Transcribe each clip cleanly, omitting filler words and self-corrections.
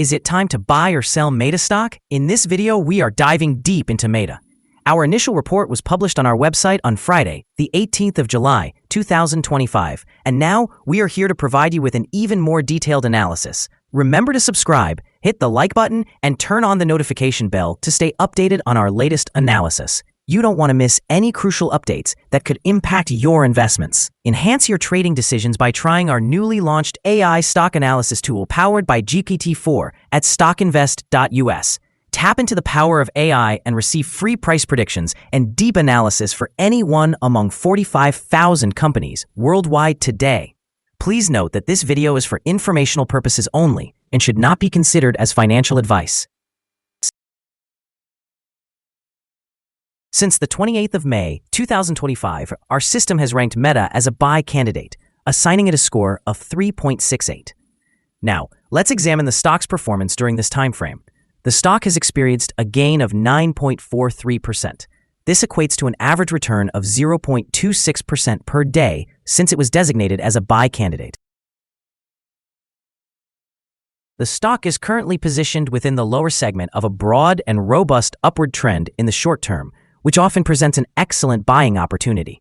Is it time to buy or sell Meta stock? In this video, we are diving deep into Meta. Our initial report was published on our website on Friday, the 18th of July, 2025, and now we are here to provide you with an even more detailed analysis. Remember to subscribe, hit the like button, and turn on the notification bell to stay updated on our latest analysis. You don't want to miss any crucial updates that could impact your investments. Enhance your trading decisions by trying our newly launched AI stock analysis tool powered by GPT-4 at stockinvest.us. Tap into the power of AI and receive free price predictions and deep analysis for any one among 45,000 companies worldwide today. Please note that this video is for informational purposes only and should not be considered as financial advice. Since the 28th of May, 2025, our system has ranked Meta as a buy candidate, assigning it a score of 3.68. Now, let's examine the stock's performance during this time frame. The stock has experienced a gain of 9.43%. This equates to an average return of 0.26% per day since it was designated as a buy candidate. The stock is currently positioned within the lower segment of a broad and robust upward trend in the short term, which often presents an excellent buying opportunity.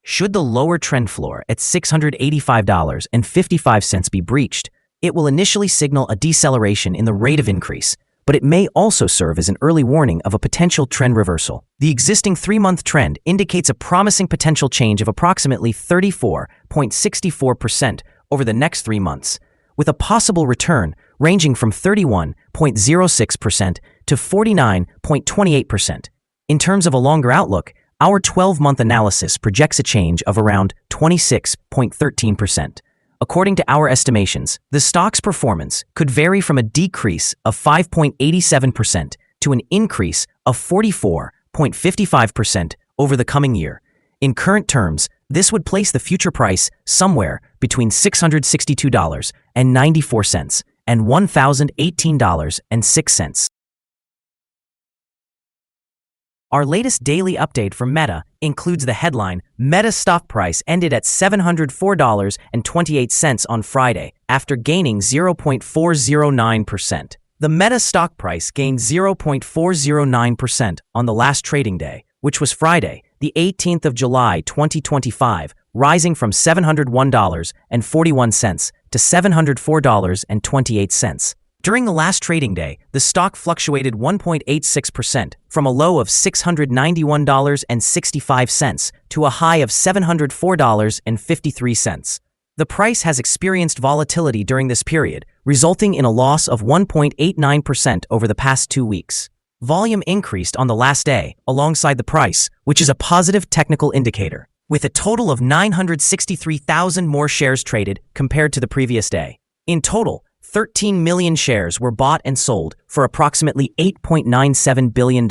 Should the lower trend floor at $685.55 be breached, it will initially signal a deceleration in the rate of increase, but it may also serve as an early warning of a potential trend reversal. The existing 3-month trend indicates a promising potential change of approximately 34.64% over the next 3 months, with a possible return ranging from 31.06% to 49.28%. In terms of a longer outlook, our 12-month analysis projects a change of around 26.13%. According to our estimations, the stock's performance could vary from a decrease of 5.87% to an increase of 44.55% over the coming year. In current terms, this would place the future price somewhere between $662.94 and $1,018.06. Our latest daily update from Meta includes the headline, Meta stock price ended at $704.28 on Friday after gaining 0.409%. The Meta stock price gained 0.409% on the last trading day, which was Friday, the 18th of July 2025, rising from $701.41 to $704.28. During the last trading day, the stock fluctuated 1.86% from a low of $691.65 to a high of $704.53. The price has experienced volatility during this period, resulting in a loss of 1.89% over the past 2 weeks. Volume increased on the last day, alongside the price, which is a positive technical indicator, with a total of 963,000 more shares traded compared to the previous day. In total, 13 million shares were bought and sold for approximately $8.97 billion.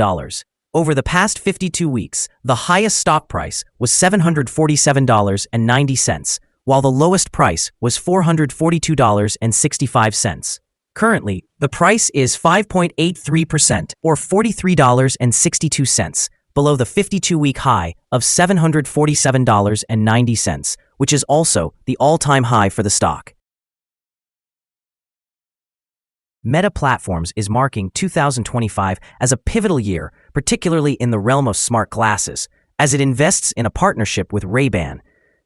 Over the past 52 weeks, the highest stock price was $747.90, while the lowest price was $442.65. Currently, the price is 5.83% or $43.62 below the 52-week high of $747.90, which is also the all-time high for the stock. Meta Platforms is marking 2025 as a pivotal year, particularly in the realm of smart glasses, as it invests in a partnership with Ray-Ban.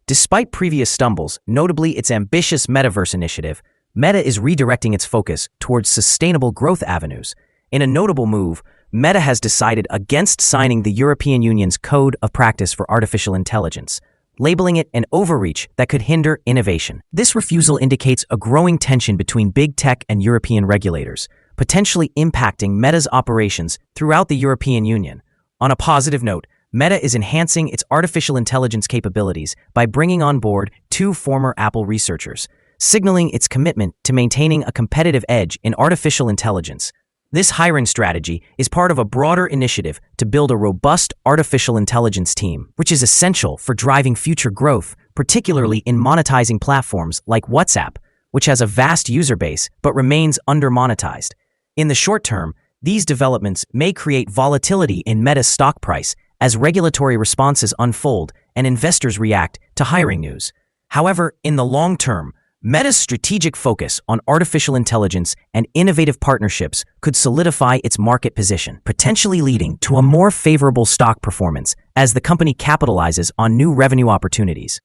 Despite previous stumbles, notably its ambitious Metaverse initiative, Meta is redirecting its focus towards sustainable growth avenues. In a notable move, Meta has decided against signing the European Union's Code of Practice for Artificial Intelligence, labeling it an overreach that could hinder innovation. This refusal indicates a growing tension between big tech and European regulators, potentially impacting Meta's operations throughout the European Union. On a positive note, Meta is enhancing its artificial intelligence capabilities by bringing on board 2 former Apple researchers, signaling its commitment to maintaining a competitive edge in artificial intelligence. This hiring strategy is part of a broader initiative to build a robust artificial intelligence team, which is essential for driving future growth, particularly in monetizing platforms like WhatsApp, which has a vast user base but remains under-monetized. In the short term, these developments may create volatility in Meta's stock price as regulatory responses unfold and investors react to hiring news. However, in the long term, Meta's strategic focus on artificial intelligence and innovative partnerships could solidify its market position, potentially leading to a more favorable stock performance as the company capitalizes on new revenue opportunities.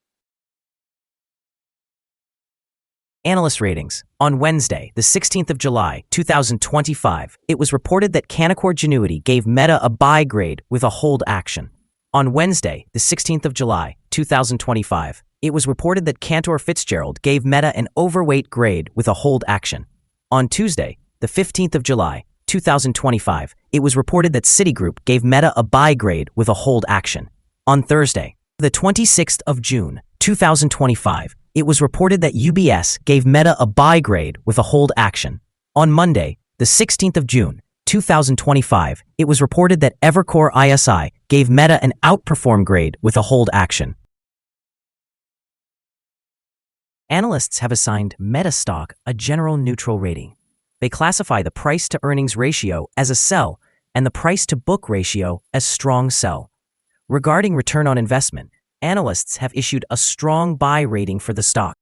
Analyst ratings. On Wednesday, the 16th of July, 2025, it was reported that Canaccord Genuity gave Meta a buy grade with a hold action. On Wednesday, the 16th of July, 2025, it was reported that Cantor Fitzgerald gave Meta an overweight grade with a hold action. On Tuesday, the 15th of July, 2025, it was reported that Citigroup gave Meta a buy grade with a hold action. On Thursday, the 26th of June, 2025, it was reported that UBS gave Meta a buy grade with a hold action. On Monday, the 16th of June, 2025, it was reported that Evercore ISI gave Meta an outperform grade with a hold action. Analysts have assigned Meta stock a general neutral rating. They classify the price-to-earnings ratio as a sell and the price-to-book ratio as strong sell. Regarding return on investment, analysts have issued a strong buy rating for the stock.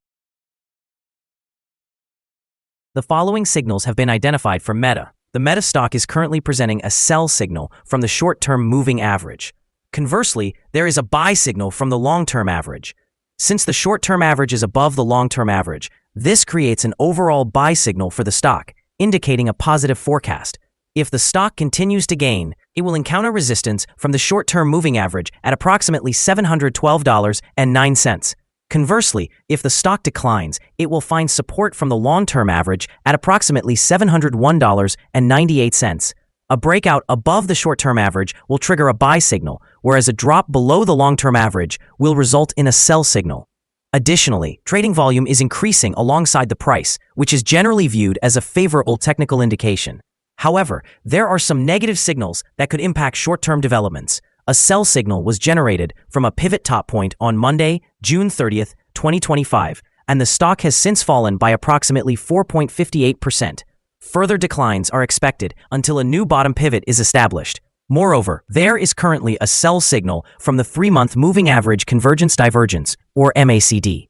The following signals have been identified for Meta. The Meta stock is currently presenting a sell signal from the short-term moving average. Conversely, there is a buy signal from the long-term average. Since the short-term average is above the long-term average, this creates an overall buy signal for the stock, indicating a positive forecast. If the stock continues to gain, it will encounter resistance from the short-term moving average at approximately $712.09. Conversely, if the stock declines, it will find support from the long-term average at approximately $701.98. A breakout above the short-term average will trigger a buy signal, whereas a drop below the long-term average will result in a sell signal. Additionally, trading volume is increasing alongside the price, which is generally viewed as a favorable technical indication. However, there are some negative signals that could impact short-term developments. A sell signal was generated from a pivot top point on Monday, June 30th, 2025, and the stock has since fallen by approximately 4.58%. Further declines are expected until a new bottom pivot is established. Moreover, there is currently a sell signal from the 3-month moving average convergence divergence, or MACD.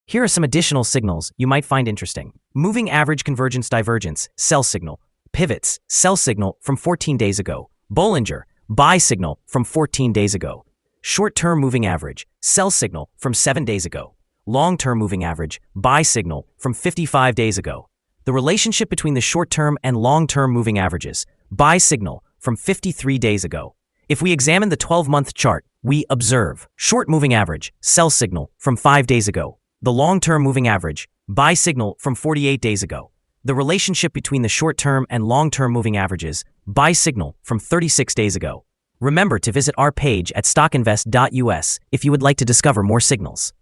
Here are some additional signals you might find interesting. Moving average convergence divergence, sell signal. Pivots, sell signal from 14 days ago. Bollinger, buy signal from 14 days ago. Short-term moving average, sell signal from 7 days ago. Long-term moving average, buy signal from 55 days ago. The relationship between the short-term and long-term moving averages, buy signal from 53 days ago. If we examine the 12-month chart, we observe short moving average, sell signal from 5 days ago. The long-term moving average, buy signal from 48 days ago. The relationship between the short-term and long-term moving averages, buy signal from 36 days ago. Remember to visit our page at stockinvest.us if you would like to discover more signals.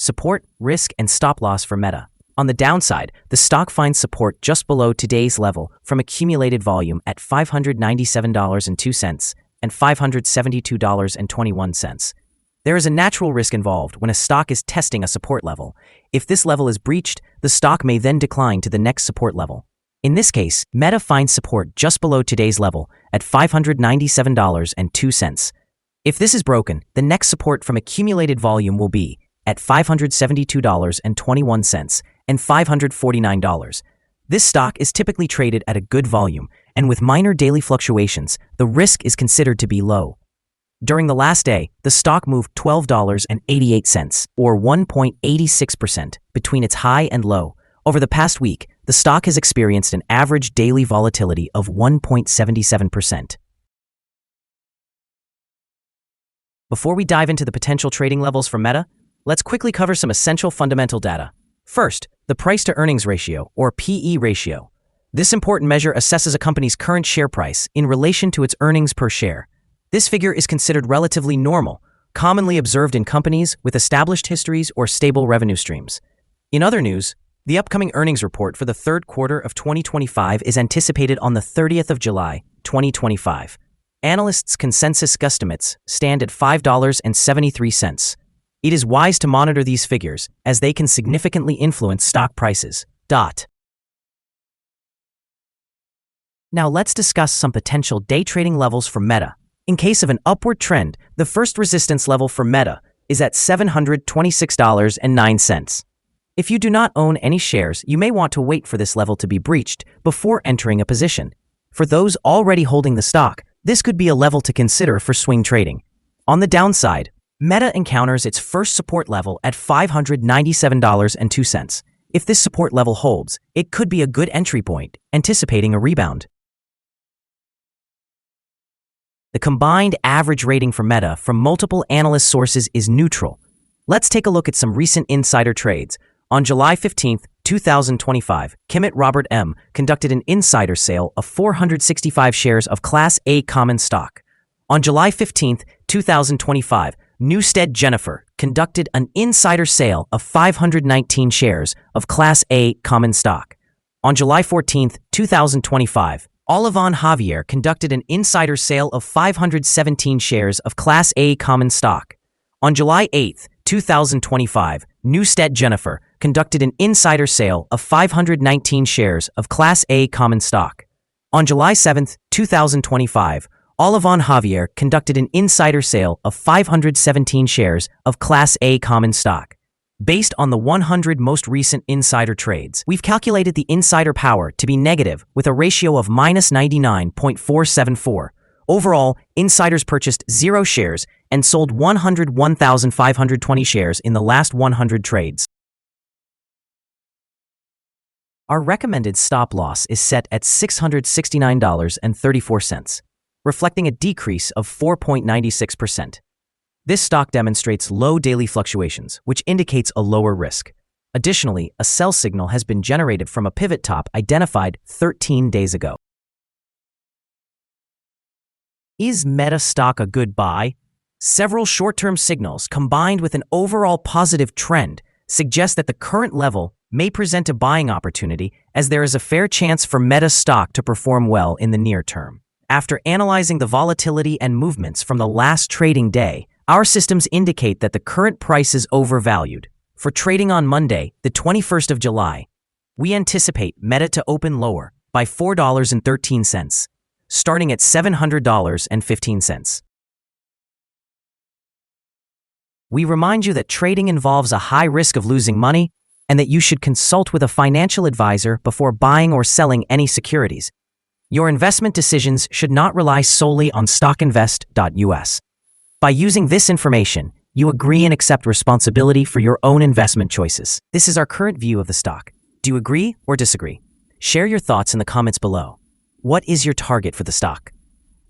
Support, risk, and stop loss for Meta. On the downside, the stock finds support just below today's level from accumulated volume at $597.02 and $572.21. There is a natural risk involved when a stock is testing a support level. If this level is breached, the stock may then decline to the next support level. In this case, Meta finds support just below today's level at $597.02. If this is broken, the next support from accumulated volume will be at $572.21 and $549. This stock is typically traded at a good volume, and with minor daily fluctuations, the risk is considered to be low. During the last day, the stock moved $12.88, or 1.86%, between its high and low. Over the past week, the stock has experienced an average daily volatility of 1.77%. Before we dive into the potential trading levels for Meta, let's quickly cover some essential fundamental data. First, the price-to-earnings ratio, or PE ratio. This important measure assesses a company's current share price in relation to its earnings per share. This figure is considered relatively normal, commonly observed in companies with established histories or stable revenue streams. In other news, the upcoming earnings report for the third quarter of 2025 is anticipated on the 30th of July, 2025. Analysts' consensus guesstimates stand at $5.73. It is wise to monitor these figures as they can significantly influence stock prices. Now let's discuss some potential day trading levels for Meta. In case of an upward trend, the first resistance level for Meta is at $726.09. If you do not own any shares, you may want to wait for this level to be breached before entering a position. For those already holding the stock, this could be a level to consider for swing trading. On the downside, Meta encounters its first support level at $597.02. If this support level holds, it could be a good entry point, anticipating a rebound. The combined average rating for Meta from multiple analyst sources is neutral. Let's take a look at some recent insider trades. On July 15, 2025, Kimmitt Robert M. conducted an insider sale of 465 shares of Class A common stock. On July 15, 2025, Newstead Jennifer conducted an insider sale of 519 shares of Class A common stock. On July 14, 2025, Olivon Javier conducted an insider sale of 517 shares of Class A common stock. On July 8, 2025, Newstead Jennifer conducted an insider sale of 519 shares of Class A common stock. On July 7, 2025, Olivon Javier conducted an insider sale of 517 shares of Class A common stock. Based on the 100 most recent insider trades, we've calculated the insider power to be negative with a ratio of -99.474. Overall, insiders purchased 0 shares and sold 101,520 shares in the last 100 trades. Our recommended stop loss is set at $669.34. Reflecting a decrease of 4.96%. This stock demonstrates low daily fluctuations, which indicates a lower risk. Additionally, a sell signal has been generated from a pivot top identified 13 days ago. Is Meta stock a good buy? Several short-term signals combined with an overall positive trend suggest that the current level may present a buying opportunity, as there is a fair chance for Meta stock to perform well in the near term. After analyzing the volatility and movements from the last trading day, our systems indicate that the current price is overvalued. For trading on Monday, the 21st of July, we anticipate Meta to open lower by $4.13, starting at $700.15. We remind you that trading involves a high risk of losing money and that you should consult with a financial advisor before buying or selling any securities. Your investment decisions should not rely solely on stockinvest.us. By using this information, you agree and accept responsibility for your own investment choices. This is our current view of the stock. Do you agree or disagree? Share your thoughts in the comments below. What is your target for the stock?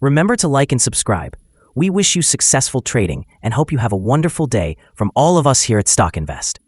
Remember to like and subscribe. We wish you successful trading and hope you have a wonderful day from all of us here at Stock Invest.